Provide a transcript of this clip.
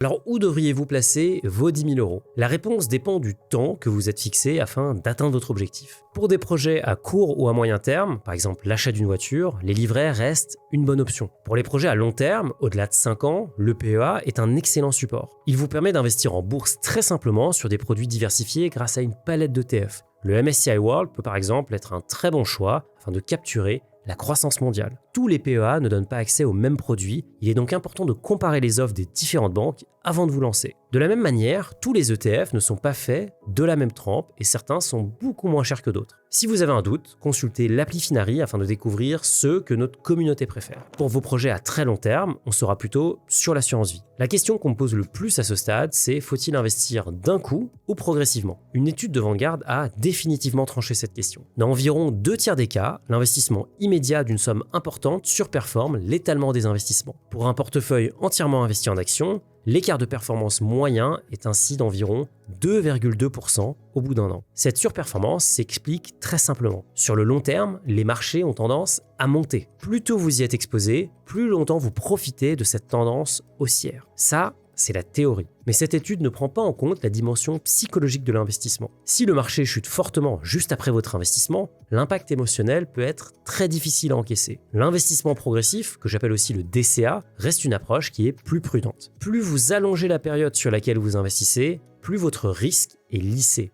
Alors où devriez-vous placer vos 10 000 euros? La réponse dépend du temps que vous êtes fixé afin d'atteindre votre objectif. Pour des projets à court ou à moyen terme, par exemple l'achat d'une voiture, les livrets restent une bonne option. Pour les projets à long terme, au-delà de 5 ans, le PEA est un excellent support. Il vous permet d'investir en bourse très simplement sur des produits diversifiés grâce à une palette d'ETF. Le MSCI World peut par exemple être un très bon choix afin de capturer la croissance mondiale. Tous les PEA ne donnent pas accès aux mêmes produits, il est donc important de comparer les offres des différentes banques avant de vous lancer. De la même manière, tous les ETF ne sont pas faits de la même trempe et certains sont beaucoup moins chers que d'autres. Si vous avez un doute, consultez l'appli Finari afin de découvrir ceux que notre communauté préfère. Pour vos projets à très long terme, on sera plutôt sur l'assurance vie. La question qu'on me pose le plus à ce stade, c'est faut-il investir d'un coup ou progressivement? Une étude de Vanguard a définitivement tranché cette question. Dans environ 2/3 des cas, l'investissement immédiat d'une somme importante surperforme l'étalement des investissements. Pour un portefeuille entièrement investi en actions, l'écart de performance moyen est ainsi d'environ 2,2% au bout d'un an. Cette surperformance s'explique très simplement. Sur le long terme, les marchés ont tendance à monter. Plus tôt vous y êtes exposé, plus longtemps vous profitez de cette tendance haussière. Ça, c'est la théorie. Mais cette étude ne prend pas en compte la dimension psychologique de l'investissement. Si le marché chute fortement juste après votre investissement, l'impact émotionnel peut être très difficile à encaisser. L'investissement progressif, que j'appelle aussi le DCA, reste une approche qui est plus prudente. Plus vous allongez la période sur laquelle vous investissez, plus votre risque est lissé.